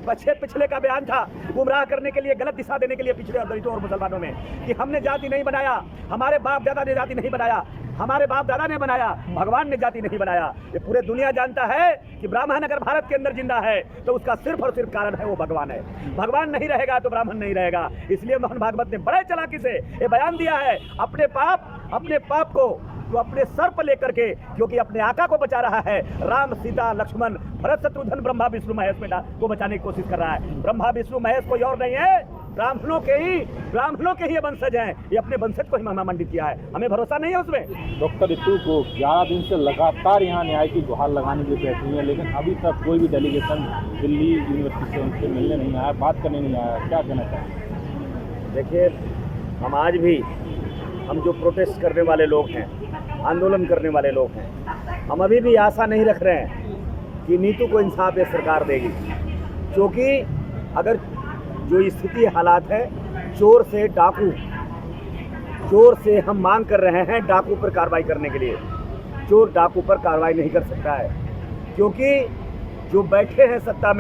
पिछले का बयान था, गुमराह करने के लिए, गलत दिशा देने के लिए पिछड़े और दलितों और मुसलमानों में, कि हमने जाति नहीं बनाया, हमारे बाप दादा ने जाति नहीं बनाया, हमारे बाप दादा ने बनाया, भगवान ने जाति नहीं बनाया। ये पूरे दुनिया जानता है कि ब्राह्मण अगर भारत के अंदर जिंदा है तो उसका सिर्फ और सिर्फ कारण है वो भगवान है। भगवान नहीं रहेगा तो ब्राह्मण नहीं रहेगा। इसलिए मोहन भागवत ने बड़े चालाकी से ये बयान दिया है, अपने पाप को जो अपने सर पर लेकर के, क्योंकि अपने आका को बचा रहा है, राम सीता लक्ष्मण भरत शत्रुघ्न ब्रह्मा विष्णु महेश को बचाने की कोशिश कर रहा है। ब्रह्मा विष्णु महेश कोई और नहीं है, ब्राह्मणों के ही वंशज हैं। ये अपने वंशज को ही महामंडित किया है, हमें भरोसा नहीं है उसमें। डॉक्टर ऋतु को 11 दिन से लगातार यहाँ न्याय की गुहार लगाने के लिए बैठी है, लेकिन अभी तक कोई भी डेलीगेशन दिल्ली यूनिवर्सिटी से उनसे मिलने नहीं आया, बात करने नहीं आया, क्या कहना चाहिए? देखिए, हम आज भी, हम जो प्रोटेस्ट करने वाले लोग हैं, आंदोलन करने वाले लोग हैं, हम अभी भी आशा नहीं रख रहे हैं कि नीतू को इंसाफ ये सरकार देगी, क्योंकि अगर जो स्थिति हालात है, चोर से हम मांग कर रहे हैं डाकू पर कार्रवाई करने के लिए। चोर डाकू पर कार्रवाई नहीं कर सकता है, क्योंकि जो बैठे हैं सत्ता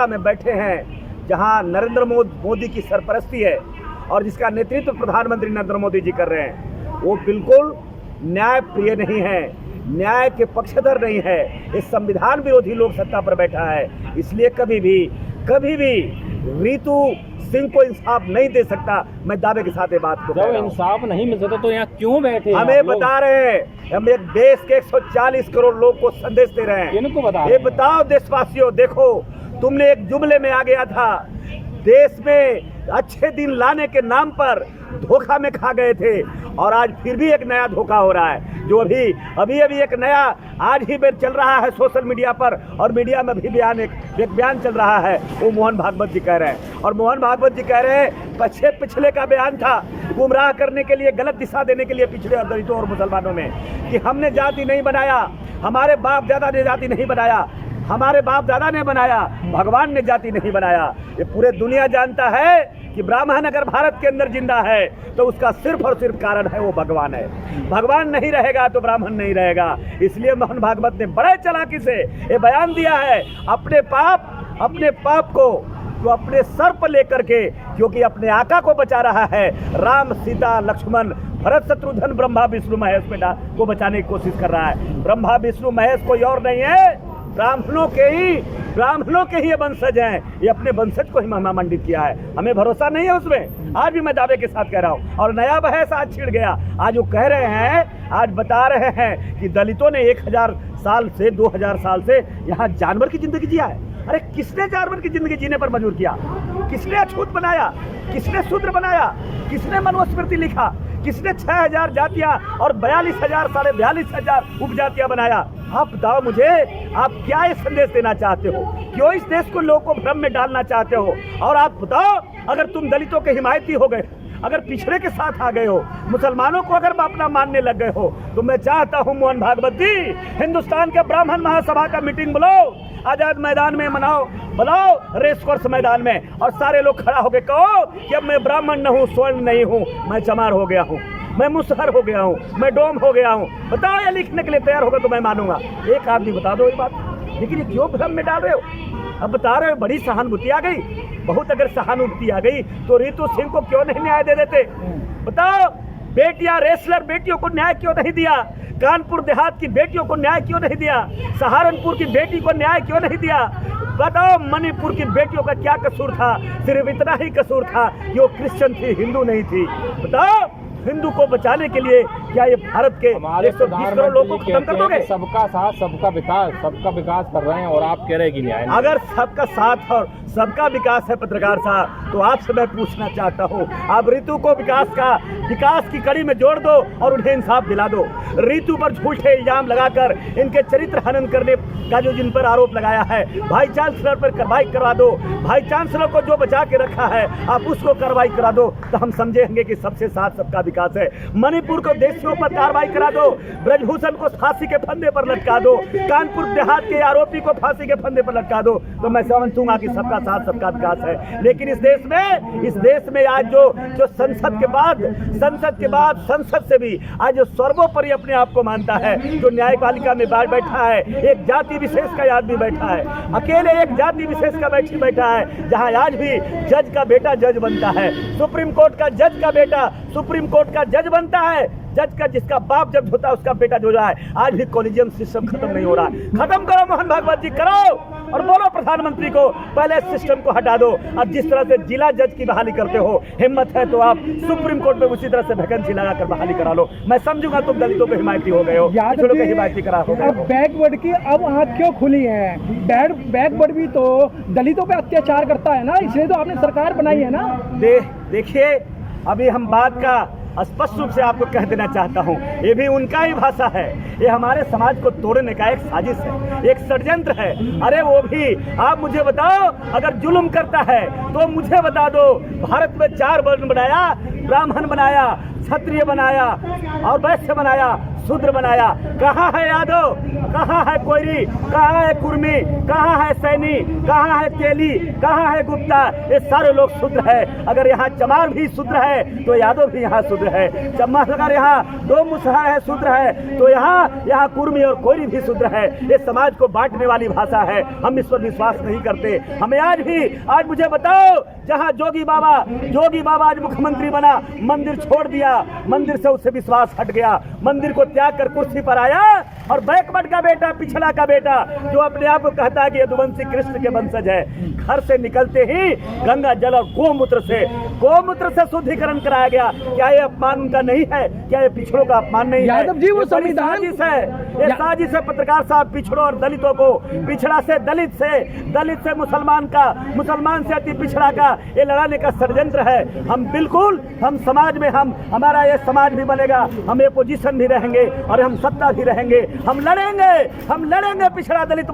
में बैठे हैं, जहां नरेंद्र मोदी की सरपरस्ती है और जिसका नेतृत्व प्रधानमंत्री नरेंद्र मोदी जी कर रहे हैं, वो बिल्कुल न्याय प्रिय नहीं है, न्याय के पक्षधर नहीं है। ये संविधान विरोधी लोग सत्ता पर बैठा है, इसलिए कभी भी ऋतु सिंह को इंसाफ नहीं दे सकता। मैं दावे के साथ ये बात को जब इंसाफ नहीं मिल सकता तो यहाँ क्यों बैठे? हमें बता रहे हैं, हम एक देश के 140 करोड़ लोग को संदेश दे रहे हैं। किनको बता रहे ये हैं? बताओ देशवासियों, देखो, तुमने एक जुमले में आ गया था, देश में अच्छे दिन लाने के नाम पर धोखा में खा गए थे, और आज फिर भी एक नया धोखा हो रहा है, जो अभी एक नया आज ही चल रहा है सोशल मीडिया पर, और मीडिया में भी एक बयान चल रहा है, वो मोहन भागवत जी कह रहे हैं। और मोहन भागवत जी कह रहे हैं, पिछले का बयान था, गुमराह करने के लिए, गलत दिशा देने के लिए पिछड़े और दलितों और मुसलमानों में, कि हमने जाति नहीं बनाया, हमारे बाप दादा ने जाति नहीं बनाया, हमारे बाप दादा ने बनाया, भगवान ने जाति नहीं बनाया। ये पूरे दुनिया जानता है कि ब्राह्मण अगर भारत के अंदर जिंदा है तो उसका सिर्फ और सिर्फ कारण है वो भगवान है। भगवान नहीं रहेगा तो ब्राह्मण नहीं रहेगा। इसलिए मोहन भागवत ने बड़े चालाकी से ये बयान दिया है, अपने पाप को जो अपने सर पर लेकर के, क्योंकि अपने आका को बचा रहा है, राम सीता लक्ष्मण भरत शत्रुघ्न ब्रह्मा विष्णु महेश को बचाने की कोशिश कर रहा है। ब्रह्मा विष्णु महेश कोई और नहीं है, ब्राह्मणों के ही वंशज हैं। ये अपने वंशज को ही महामंडित किया है, हमें भरोसा नहीं है उसमें। आज भी मैं दावे के साथ कह रहा हूँ, और नया बहस आज छिड़ गया। आज वो कह रहे हैं, आज बता रहे हैं कि दलितों ने 1000 साल से 2000 साल से यहाँ जानवर की जिंदगी जिया है। अरे किसने जानवर की जिंदगी जीने पर मजबूर किया? किसने अछूत बनाया? किसने शूद्र बनाया? किसने मनुस्मृति लिखा? किसने 6000 जातियां और 42,000 45,000 उपजातियां बनाया? आप बताओ मुझे, आप क्या ये संदेश देना चाहते हो? क्यों इस देश को लोगों को भ्रम में डालना चाहते हो? और आप बताओ, अगर तुम दलितों के हिमायती हो गए, अगर पिछड़े के साथ आ गए हो, मुसलमानों को अगर अपना मानने लग गए हो, तो मैं चाहता हूं मोहन भागवत जी, हिंदुस्तान के ब्राह्मण महासभा का मीटिंग बुलाओ, आजाद मैदान में बुलाओ रेस कोर्स मैदान में, और सारे लोग खड़ा होकर कहो कि अब मैं ब्राह्मण न हूँ, स्वर्ण नहीं हूँ, मैं चमार हो गया हूँ, मैं मुसहर हो गया हूँ, मैं डोम हो गया हूँ। बताओ, ये लिखने के लिए तैयार होगा तो मैं मानूंगा। एक आदमी बता दो ये बात, लेकिन ये क्यों भ्रम में डाल रहे हो? अब बता रहे हो बड़ी सहानुभूति आ गई, बहुत अगर सहानुभूति आ गई तो ऋतु सिंह को क्यों नहीं न्याय दे देते? बताओ, बेटियां रेसलर बेटियों को न्याय क्यों नहीं दिया? कानपुर देहात की बेटियों को न्याय क्यों नहीं दिया? सहारनपुर की बेटी को न्याय क्यों नहीं दिया? बताओ, मणिपुर की बेटियों का क्या कसूर था? सिर्फ इतना ही कसूर था कि वो क्रिश्चियन थी, हिंदू नहीं थी। बताओ, हिंदू को बचाने के लिए क्या ये भारत के 120 करोड़ लोगों को खत्म कर दोगे? सबका साथ सबका विकास कर रहे हैं, और आप कह रहे हैं कि न्याय। अगर सबका साथ और सबका विकास है पत्रकार साहब, तो आपसे मैं पूछना चाहता हूँ, आप ऋतु को विकास की कड़ी में जोड़ दो और उन्हें इंसाफ दिला दो। ऋतु पर झूठे इल्जाम लगाकर इनके चरित्र हनन करने का जो जिन पर आरोप लगाया है, भाई चांसलर पर कार्रवाई करवा दो। भाई चांसलर को जो बचा के रखा है, आप उसको कार्रवाई करा दो, तो हम समझेंगे कि सबसे साथ सबका विकास विकास है। मणिपुर को देशियों पर कार्रवाई करा दो, ब्रजभूषण को फांसी के फंदे पर लटका दो, कानपुर देहात के आरोपी को फांसी के फंदे पर लटका दो, तो मैं समझूंगा कि सबका साथ सबका विकास है। लेकिन इस देश में आज जो संसद के बाद संसद से भी आज जो सर्वोपरि अपने आप को मानता है, जो न्यायपालिका में बैठा है, एक जाति विशेष का आदमी बैठा है, अकेले एक जाति विशेष का बैठा है, जहां आज भी जज का बेटा जज बनता है, सुप्रीम कोर्ट का जज का बेटा सुप्रीम कोर्ट का जज बनता है, जज का जिसका बाप जज होता है उसका बेटा जो है। आज भी कॉलेजियम सिस्टम खत्म नहीं हो रहा। खत्म करो मोहन भागवत जी, करो और बोलो प्रधानमंत्री को पहले सिस्टम को हटा दो। अब जिस तरह से जिला जज की बहाली करते हो, हिम्मत है तो आप सुप्रीम कोर्ट में उसी तरह से वैकेंसी लगाकर बहाली करा लो। मैं समझूंगा तुम दलितों के हिमायती हो गए हो, पिछड़ों के हिमायती करा हो गए। बैकवर्ड की अब आंख क्यों खुली है? बैकवर्ड भी तो दलितों पे अत्याचार करता है ना, इसलिए तो आपने सरकार बनाई है ना। देखिए, अभी हम बात का स्पष्ट रूप से आपको कह देना चाहता हूं, ये भी उनका ही भाषा है। ये हमारे समाज को तोड़ने का एक साजिश है, एक षड्यंत्र है। अरे वो भी आप मुझे बताओ, अगर जुल्म करता है तो मुझे बता दो। भारत में 4 वर्ण बनाया, ब्राह्मण बनाया, क्षत्रिय बनाया और वैश्य बनाया, शूद्र बनाया। कहाँ है यादव, कहाँ है कोयरी, कहाँ है कुर्मी, कहाँ है सैनी, कहाँ है तेली, कहाँ है गुप्ता? ये सारे लोग शूद्र है। अगर यहाँ चमार भी शूद्र है तो यादव भी यहाँ शूद्र है। चमार अगर यहाँ 2 मुसहर है शूद्र है तो यहाँ कुर्मी और कोयरी भी शूद्र है। ये समाज को बांटने वाली भाषा है, हम इस पर विश्वास नहीं करते। हमें आज मुझे बताओ, जहाँ जोगी बाबा आज मुख्यमंत्री बना, मंदिर छोड़ दिया, मंदिर से उससे विश्वास हट गया, मंदिर को त्याग कर कुर्सी पर आया, और बैकवर्ड का बेटा, पिछड़ा का बेटा, जो अपने आप को कहता है कि यदुवंशी कृष्ण के वंशज है, घर से निकलते ही गंगा जल और गोमूत्र से शुद्धिकरण कराया गया। क्या ये अपमान उनका नहीं है? क्या ये पिछड़ों का अपमान नहीं है? यादव जी, वो संविधान साजिश है, ये साजिश है। पत्रकार साहब, पिछड़ों और दलितों को, पिछड़ा से दलित से मुसलमान से अति पिछड़ा का ये लड़ाने का षड्यंत्र है। हम समाज में हमारा ये समाज भी बनेगा, हम एपोजिशन भी रहेंगे और हम सत्ता भी रहेंगे। हम लड़ेंगे पिछड़ा दलित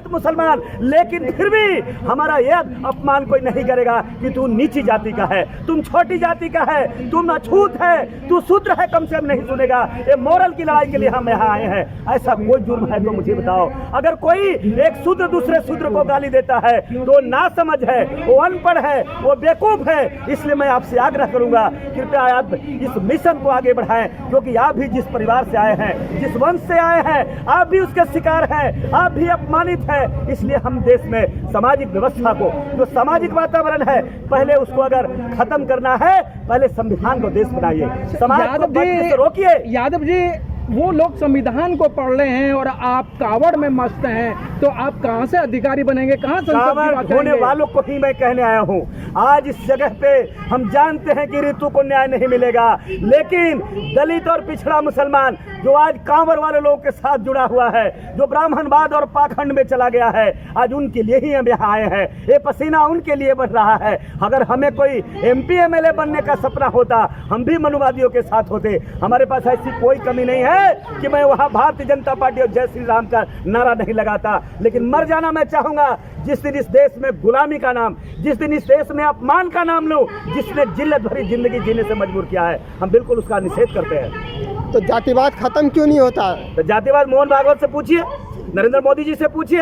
मुसलमान, लेकिन फिर भी हमारा यह अपमान कोई नहीं करेगा कि तू नीची जाति का है, तुम छोटी जाति का है, तुम अछूत है, तू शूद्र है, कम से कम नहीं सुनेगा। ये मोरल की लड़ाई के लिए हम यहाँ आए हैं। ऐसा कोई जुर्म है तो मुझे बताओ। अगर कोई एक शूद्र दूसरे शूद्र को गाली देता है तो ना समझ है, वो अनपढ़ है, वो बेवकूफ है। इसलिए मैं आपसे आग्रह करूंगा, कृपया आप इस मिशन को आगे बढ़ाएं, क्योंकि आप भी जिस परिवार से आए हैं, जिस वंश से आए हैं, आप भी उसके शिकार हैं, आप भी अपमानित हैं। इसलिए हम देश में सामाजिक व्यवस्था को, जो सामाजिक वातावरण है, पहले उसको अगर खत्म करना है, पहले संविधान को देश बनाइए, समाज को बढ़ने से रोकिए। यादव जी, वो लोग संविधान को पढ़ रहे हैं और आप कावड़ में मस्त हैं, तो आप कहां से अधिकारी बनेंगे? कहां कावड़ होने वालों को ही मैं कहने आया हूं। आज इस जगह पे हम जानते हैं कि ऋतु को न्याय नहीं मिलेगा, लेकिन दलित और पिछड़ा मुसलमान जो आज कांवड़ वाले लोगों के साथ जुड़ा हुआ है, जो ब्राह्मणवाद और पाखंड में चला गया है, आज उनके लिए ही हम यहाँ आए हैं। ये पसीना उनके लिए बढ़ रहा है। अगर हमें कोई MP MLA बनने का सपना होता, हम भी मनुवादियों के साथ होते। हमारे पास ऐसी कोई कमी नहीं है कि मैं वहां भारतीय जनता पार्टी और जय श्री राम का नारा नहीं लगाता, लेकिन मर जाना मैं चाहूंगा जिस दिन इस देश में गुलामी का नाम, जिस दिन इस देश में अपमान का नाम लूं, जिसने जिल्लत भरी जिंदगी जीने से मजबूर किया है, हम बिल्कुल उसका निषेध करते हैं। तो जातिवाद खत्म क्यों नहीं होता? तो जातिवाद मोहन भागवत से पूछिए, नरेंद्र मोदी जी से पूछिए,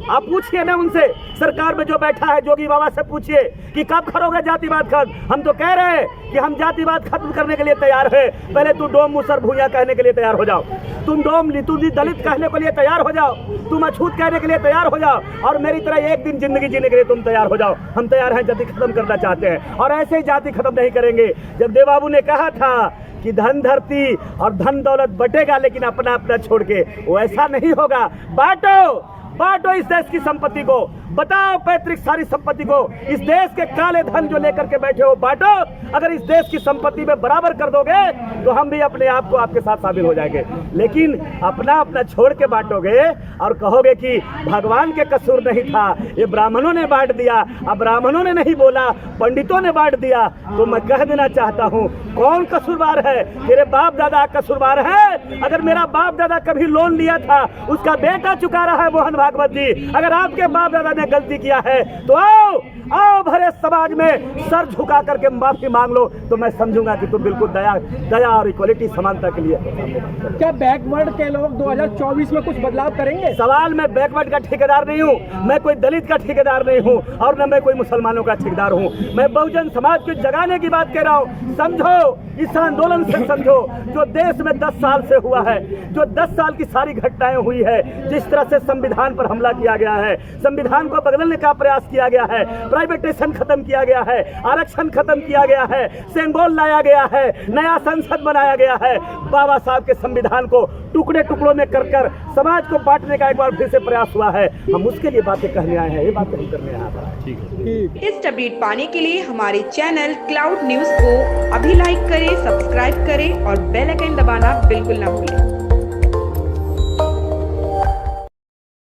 आप पूछिए ना उनसे, सरकार में जो बैठा है जोगी बाबा से पूछिए कि कब करोगे जातिवाद खत्म। हम तो कह रहे हैं कि हम जातिवाद खत्म करने के लिए तैयार है। पहले तू डोम मुसर भूया कहने के लिए तैयार हो जाओ, तुम दलित कहने के लिए तैयार हो जाओ, तुम अछूत कहने के लिए तैयार हो जाओ, और मेरी तरह एक दिन जिंदगी जीने के लिए तुम तैयार हो जाओ। हम तैयार हैं, जाति खत्म करना चाहते हैं, और ऐसे ही जाति खत्म नहीं करेंगे। जब देव बाबू ने कहा था कि धन धरती और धन दौलत बटेगा, लेकिन अपना अपना छोड़ के, वो ऐसा नहीं होगा। बांटो इस देश की संपत्ति को, बताओ पैतृक सारी संपत्ति को, इस देश के काले धन जो लेकर के बैठे हो बांटो। अगर इस देश की संपत्ति में बराबर कर दोगे तो हम भी अपने आप को आपके साथ शामिल हो जाएंगे। लेकिन अपना अपना छोड़ के बांटोगे और कहोगे कि भगवान के कसूर नहीं था, ये ब्राह्मणों ने बांट दिया। अब ब्राह्मणों ने नहीं बोला, पंडितों ने बांट दिया। तो मैं कह देना चाहता हूँ, कौन कसूरवार है? तेरे बाप दादा कसूरवार है। अगर मेरा बाप दादा कभी लोन लिया था, उसका बेटा चुका रहा है मोहन भागवत जी। अगर आपके बाप दादा मैंने गलती किया है तो आओ आओ भरे समाज में सर झुका करके माफी मांग लो, तो मैं समझूंगा कि तुम बिल्कुल दया और इक्वलिटी समानता के लिए। क्या बैकवर्ड के लोग 2024 में कुछ बदलाव करेंगे? सवाल, मैं बैकवर्ड का ठेकेदार नहीं हूँ, मैं कोई दलित का ठेकेदार नहीं हूँ और न मैं कोई मुसलमानों का ठेकेदार हूँ। मैं बहुजन समाज को जगाने की बात कह रहा हूँ। समझो, इस आंदोलन से समझो जो देश में 10 साल से हुआ है, जो 10 साल की सारी घटनाएं हुई है, जिस तरह से संविधान पर हमला किया गया है, संविधान को बदलने का प्रयास किया गया है, प्राइवेटेशन खत्म किया गया है, आरक्षण खत्म किया गया है, सिंबल लाया गया है, नया संसद बनाया गया है, बाबा साहब के संविधान को टुकड़े टुकड़ों में कर कर समाज को बांटने का एक बार फिर से प्रयास हुआ है। हम उसके लिए बातें कहने आए हैं, ये बातें हम करने आए हैं। ठीक है। इस अपडेट पाने के लिए हमारे चैनल क्लाउड न्यूज को अभी लाइक करें, सब्सक्राइब करें और बेल आइकन दबाना बिल्कुल ना भूलें।